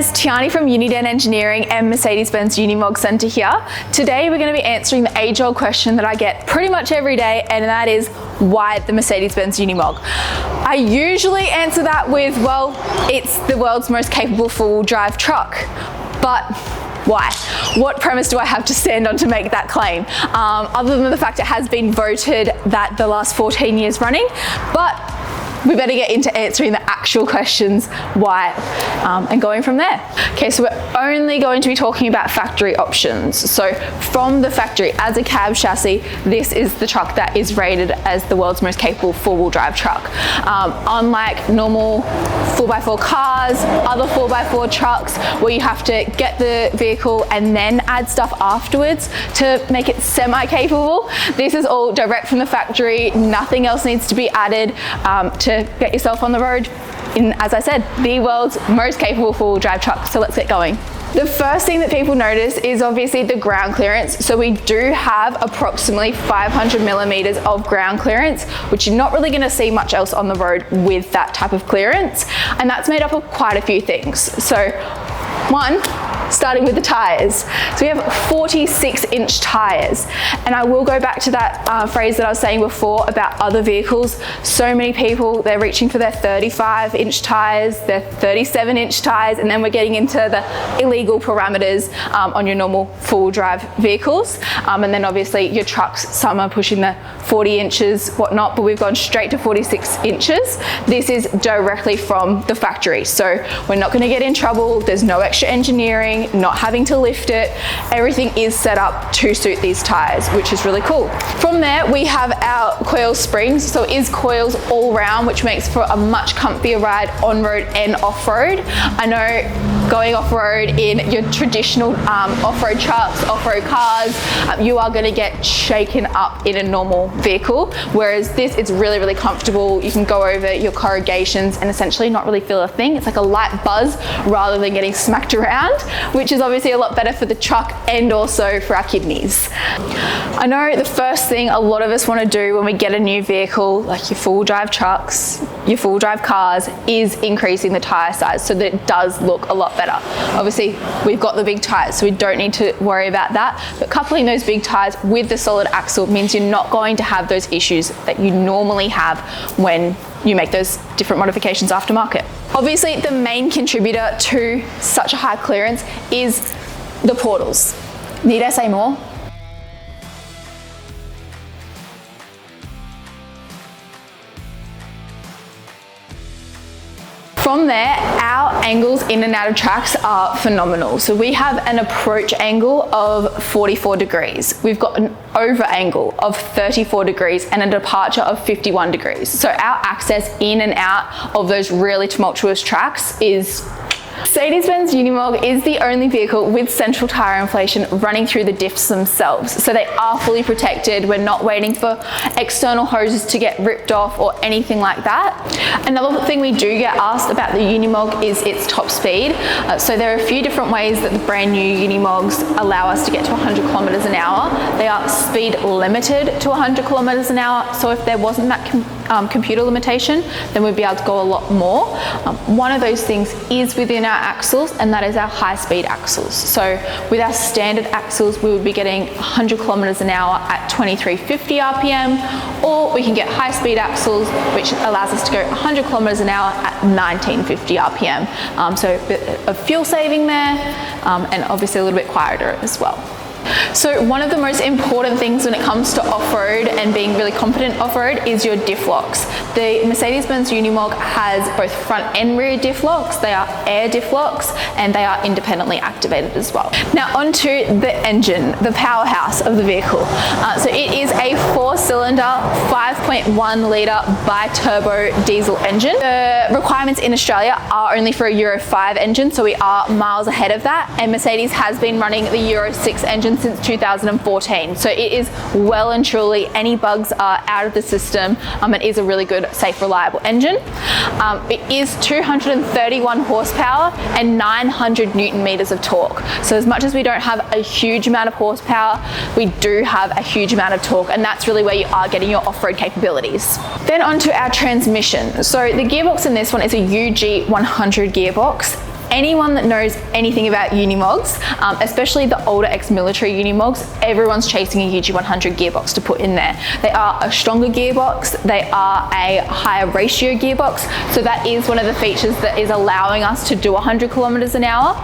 guys, Tiarni from Unidan Engineering and Mercedes-Benz Unimog Centre here. Today we're going to be answering the age-old question that I get pretty much every day, and that is, why the Mercedes-Benz Unimog? I usually answer that with, well, it's the world's most capable four-wheel drive truck. But why? What premise do I have to stand on to make that claim? Other than the fact it has been voted that the last 14 years running, but we better get into answering the actual questions, why, and going from there. Okay, so we're only going to be talking about factory options. So from the factory, as a cab chassis, this is the truck that is rated as the world's most capable four-wheel drive truck. Unlike normal 4x4 cars, other 4x4 trucks, where you have to get the vehicle and then add stuff afterwards to make it semi-capable, this is all direct from the factory. Nothing else needs to be added to get yourself on the road in, as I said, the world's most capable four-wheel drive truck. So let's get going. The first thing that people notice is obviously the ground clearance. So we do have approximately 500 millimeters of ground clearance, which you're not really going to see much else on the road with that type of clearance. And that's made up of quite a few things. So one, starting with the tires. So we have 46-inch tires. And I will go back to that phrase that I was saying before about other vehicles. So many people, they're reaching for their 35-inch tires, their 37-inch tires, and then we're getting into the illegal parameters on your normal full drive vehicles. And then obviously your trucks, some are pushing the 40 inches, whatnot, but we've gone straight to 46 inches. This is directly from the factory. So we're not gonna get in trouble. There's no extra engineering, not having to lift it. Everything is set up to suit these tires, which is really cool. From there, we have our coil springs. So it is coils all round, which makes for a much comfier ride on-road and off-road. I know going off-road in your traditional off-road trucks, off-road cars, you are gonna get shaken up in a normal vehicle, whereas this is really, really comfortable. You can go over your corrugations and essentially not really feel a thing. It's like a light buzz rather than getting smacked around, which is obviously a lot better for the truck and also for our kidneys. I know the first thing a lot of us want to do when we get a new vehicle, like your full drive trucks, your full drive cars, is increasing the tire size so that it does look a lot better. Obviously, we've got the big tires, so we don't need to worry about that, but coupling those big tires with the solid axle means you're not going to have those issues that you normally have when you make those different modifications aftermarket. Obviously, the main contributor to such a high clearance is the portals. Need I say more? From there, our angles in and out of tracks are phenomenal. So we have an approach angle of 44 degrees. We've got an over angle of 34 degrees and a departure of 51 degrees. So our access in and out of those really tumultuous tracks is... Mercedes-Benz Unimog is the only vehicle with central tire inflation running through the diffs themselves. So they are fully protected. We're not waiting for external hoses to get ripped off or anything like that. Another thing we do get asked about the Unimog is its top speed. So there are a few different ways that the brand new Unimogs allow us to get to 100 kilometers an hour. They are speed limited to 100 kilometers an hour. So if there wasn't that computer limitation, then we'd be able to go a lot more. One of those things is within our axles, and that is our high speed axles. So with our standard axles, we would be getting 100 kilometers an hour at 2350 RPM, or we can get high speed axles, which allows us to go 100 kilometers an hour at 1950 RPM. So a bit of fuel saving there, and obviously a little bit quieter as well. So one of the most important things when it comes to off-road and being really confident off-road is your diff locks. The Mercedes-Benz Unimog has both front and rear diff locks. They are air diff locks and they are independently activated as well. Now onto the engine, the powerhouse of the vehicle. So it is a 4-cylinder, 5.1 litre bi-turbo diesel engine. The requirements in Australia are only for a Euro 5 engine, so we are miles ahead of that, and Mercedes has been running the Euro 6 engine since 2014. So it is well and truly, any bugs are out of the system. It is a really good, safe, reliable engine. It is 231 horsepower and 900 Newton meters of torque. So as much as we don't have a huge amount of horsepower, we do have a huge amount of torque, and that's really where you are getting your off-road capabilities. Then onto our transmission. So the gearbox in this one is a UG 100 gearbox. anyone that knows anything about Unimogs, especially the older ex-military Unimogs, everyone's chasing a UG100 gearbox to put in there. They are a stronger gearbox, they are a higher ratio gearbox, so that is one of the features that is allowing us to do 100 kilometers an hour.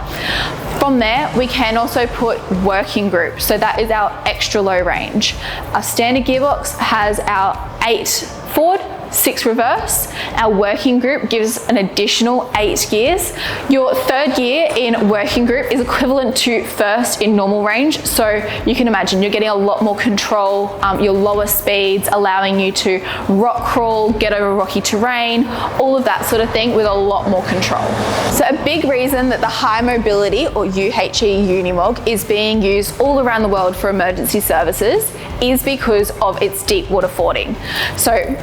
From there, we can also put working group, so that is our extra low range. Our standard gearbox has our 8 forward, 6 reverse. Our working group gives an additional 8 gears. Your third gear in working group is equivalent to first in normal range, so you can imagine you're getting a lot more control, your lower speeds, allowing you to rock crawl, get over rocky terrain, all of that sort of thing with a lot more control. So a big reason that the high mobility or UHE Unimog is being used all around the world for emergency services is because of its deep water fording. So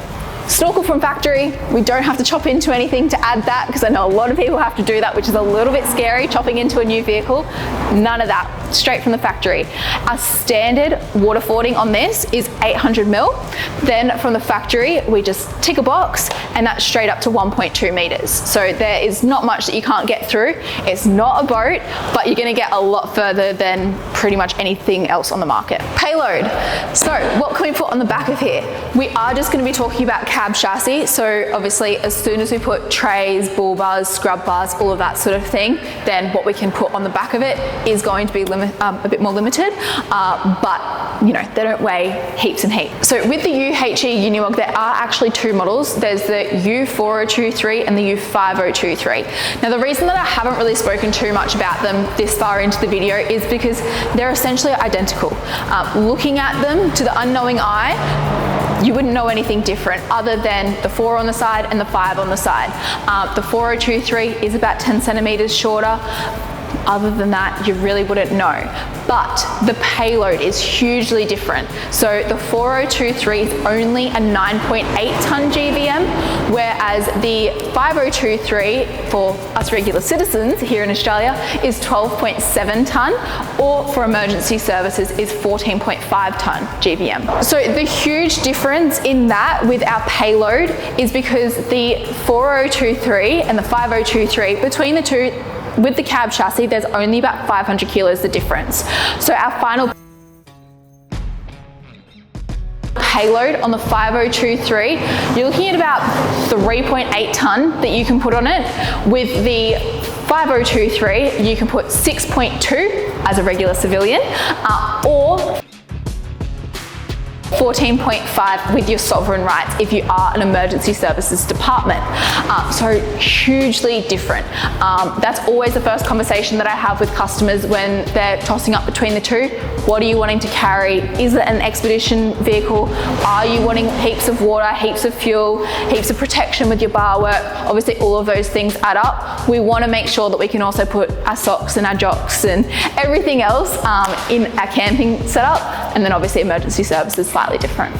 snorkel from factory, we don't have to chop into anything to add that, because I know a lot of people have to do that, which is a little bit scary, chopping into a new vehicle. None of that, straight from the factory. Our standard water fording on this is 800 mil. Then from the factory, we just tick a box and that's straight up to 1.2 meters. So there is not much that you can't get through. It's not a boat, but you're gonna get a lot further than pretty much anything else on the market. Payload. So what can we put on the back of here? We are just gonna be talking about cab chassis. So obviously as soon as we put trays, bull bars, scrub bars, all of that sort of thing, then what we can put on the back of it is going to be a bit more limited, but you know, they don't weigh heaps and heaps. So with the UHE Unimog, there are actually 2 models. There's the U4023 and the U5023. Now the reason that I haven't really spoken too much about them this far into the video is because they're essentially identical. Looking at them to the unknowing eye, you wouldn't know anything different other than the 4 on the side and the 5 on the side. The 4023 is about 10 centimeters shorter. Other than that, you really wouldn't know. But the payload is hugely different. So the 4023 is only a 9.8 ton GVM, whereas the 5023 for us regular citizens here in Australia is 12.7 ton, or for emergency services is 14.5 ton GVM. So the huge difference in that with our payload is because the 4023 and the 5023, between the two, with the cab chassis, there's only about 500 kilos the difference. So our final payload on the 5023, you're looking at about 3.8 ton that you can put on it. With the 5023, you can put 6.2 as a regular civilian, or 14.5 with your sovereign rights if you are an emergency services department. So hugely different. That's always the first conversation that I have with customers when they're tossing up between the two. What are you wanting to carry? Is it an expedition vehicle? Are you wanting heaps of water, heaps of fuel, heaps of protection with your bar work? Obviously all of those things add up. We want to make sure that we can also put our socks and our jocks and everything else in our camping setup, and then obviously emergency services slightly different.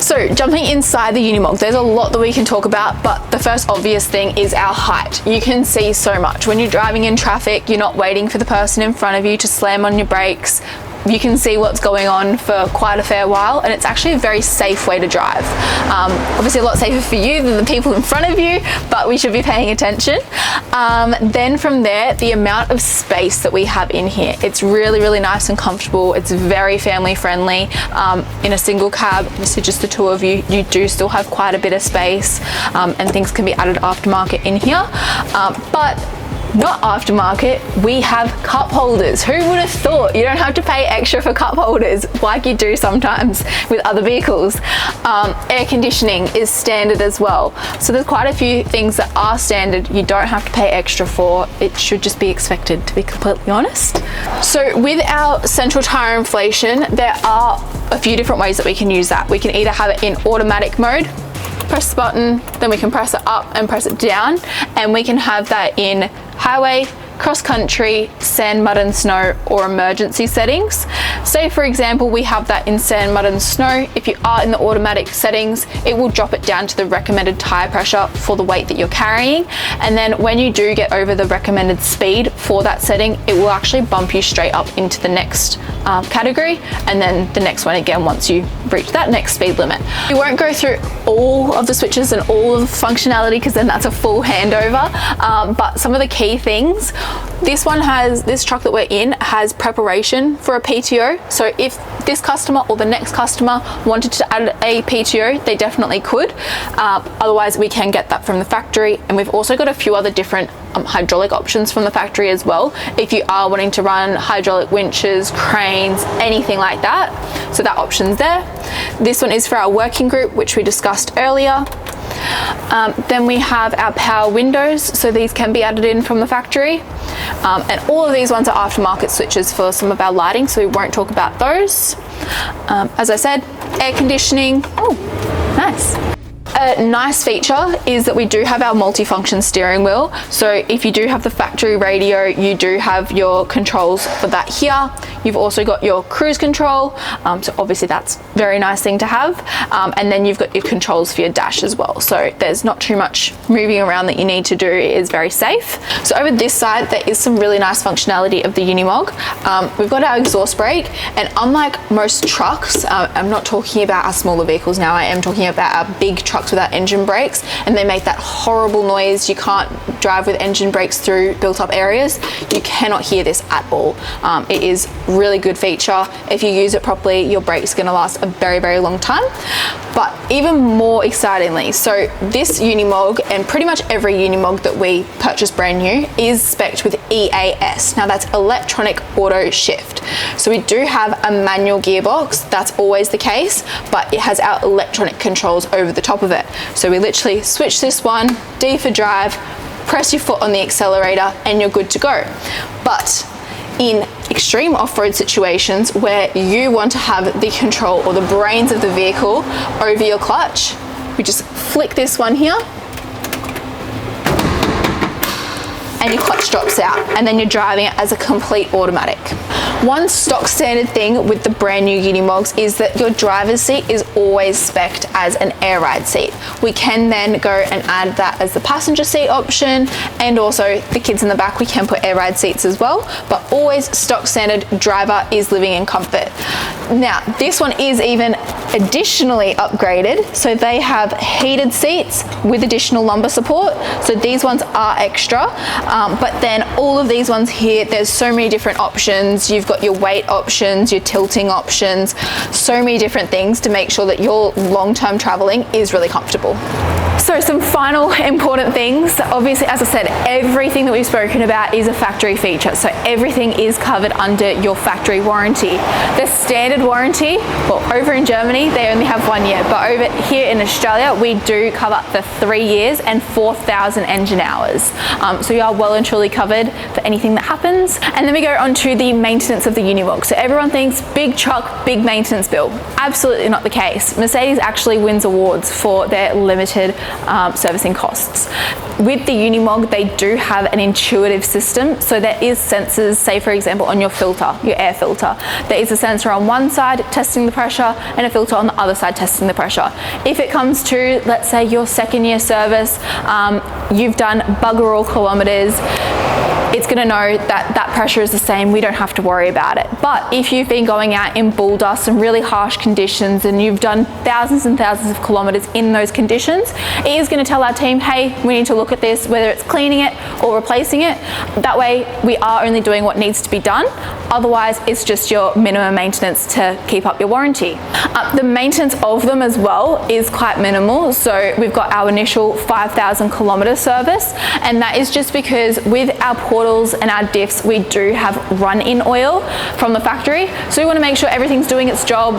So jumping inside the Unimog, there's a lot that we can talk about, but the first obvious thing is our height. You can see so much. When you're driving in traffic, you're not waiting for the person in front of you to slam on your brakes. You can see what's going on for quite a fair while, and it's actually a very safe way to drive. Obviously a lot safer for you than the people in front of you, but we should be paying attention. Then from there, the amount of space that we have in here, it's really, really nice and comfortable. It's very family friendly. In a single cab, obviously just the 2 of you, you do still have quite a bit of space, and things can be added aftermarket in here. But not aftermarket, we have cup holders. Who would have thought? You don't have to pay extra for cup holders like you do sometimes with other vehicles. Air conditioning is standard as well. So there's quite a few things that are standard you don't have to pay extra for. It should just be expected, to be completely honest. So with our central tire inflation, there are a few different ways that we can use that. We can either have it in automatic mode, press the button, then we can press it up and press it down, and we can have that in highway, cross country, sand, mud and snow, or emergency settings. Say for example, we have that in sand, mud and snow. If you are in the automatic settings, it will drop it down to the recommended tire pressure for the weight that you're carrying. And then when you do get over the recommended speed for that setting, it will actually bump you straight up into the next category, and then the next one again once you reach that next speed limit. We won't go through all of the switches and all of the functionality because then that's a full handover, but some of the key things, this truck that we're in has preparation for a PTO. So if this customer or the next customer wanted to add a PTO, they definitely could. Otherwise we can get that from the factory, and we've also got a few other different hydraulic options from the factory as well, if you are wanting to run hydraulic winches, cranes, anything like that. So that option's there. This one is for our working group, which we discussed earlier. Then we have our power windows, so these can be added in from the factory, and all of these ones are aftermarket switches for some of our lighting, so we won't talk about those. As I said, air conditioning. Oh, nice. A nice feature is that we do have our multifunction steering wheel. So if you do have the factory radio, you do have your controls for that here. You've also got your cruise control. So obviously that's a very nice thing to have. And then you've got your controls for your dash as well. So there's not too much moving around that you need to do. It is very safe. So over this side, there is some really nice functionality of the Unimog. We've got our exhaust brake, and unlike most trucks, I'm not talking about our smaller vehicles now, I am talking about our big trucks without engine brakes, and they make that horrible noise. You can't drive with engine brakes through built up areas. You cannot hear this at all. It is really good feature. If you use it properly, your brake's going to last a very, very long time. But even more excitingly, so this Unimog and pretty much every Unimog that we purchase brand new is spec'd with EAS. Now that's electronic auto shift. So we do have a manual gearbox, that's always the case, but it has our electronic controls over the top of it. So we literally switch this one, D for drive, press your foot on the accelerator, and you're good to go. But in extreme off-road situations where you want to have the control or the brains of the vehicle over your clutch, we just flick this one here, and your clutch drops out, and then you're driving it as a complete automatic. One stock standard thing with the brand new Unimogs is that your driver's seat is always spec'd as an air ride seat. We can then go and add that as the passenger seat option, and also the kids in the back, we can put air ride seats as well, but always stock standard driver is living in comfort. Now, this one is even additionally upgraded, so they have heated seats with additional lumbar support. So these ones are extra, but then all of these ones here, there's so many different options. You've got your weight options, your tilting options, so many different things to make sure that your long-term traveling is really comfortable. So some final important things. Obviously, as I said, everything that we've spoken about is a factory feature. So everything is covered under your factory warranty. The standard warranty, well, over in Germany, they only have 1 year, but over here in Australia, we do cover the 3 years and 4,000 engine hours. So you are well and truly covered for anything that happens. And then we go on to the maintenance of the Unimog. So everyone thinks big truck, big maintenance bill. Absolutely not the case. Mercedes actually wins awards for their limited servicing costs. With the Unimog, they do have an intuitive system. So there is sensors, say for example, on your filter, your air filter. There is a sensor on one side testing the pressure and a filter on the other side testing the pressure. If it comes to, let's say, your second year service, you've done bugger all kilometers, it's going to know that that pressure is the same. We don't have to worry about it. But if you've been going out in bull dust and really harsh conditions and you've done thousands and thousands of kilometers in those conditions, it is going to tell our team, hey, we need to look at this, whether it's cleaning it or replacing it. That way we are only doing what needs to be done. Otherwise, it's just your minimum maintenance to keep up your warranty. The maintenance of them as well is quite minimal. So we've got our initial 5,000 kilometer service, and that is just because with our portals and our diffs, we do have run-in oil from the factory. So we want to make sure everything's doing its job,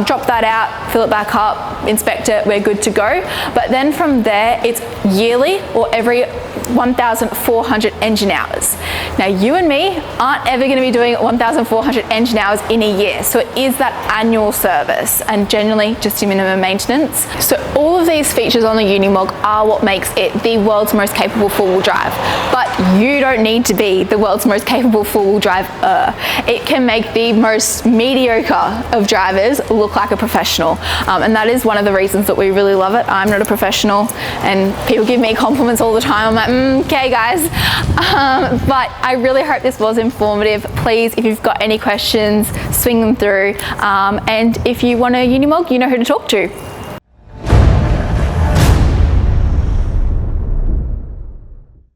drop that out, fill it back up, inspect it, we're good to go. But then from there, it's yearly or every 1,400 engine hours. Now you and me aren't ever going to be doing 1,400 engine hours in a year. So it is that annual service and generally just your minimum maintenance. So all of these features on the Unimog are what makes it the world's most capable four-wheel drive. But you don't need to be the world's most capable four-wheel driver. It can make the most mediocre of drivers look like a professional. And that is one of the reasons that we really love it. I'm not a professional, and people give me compliments all the time. I'm like, okay guys. But I really hope this was informative. Please, if you've got any questions, swing them through. And if you want a Unimog, you know who to talk to.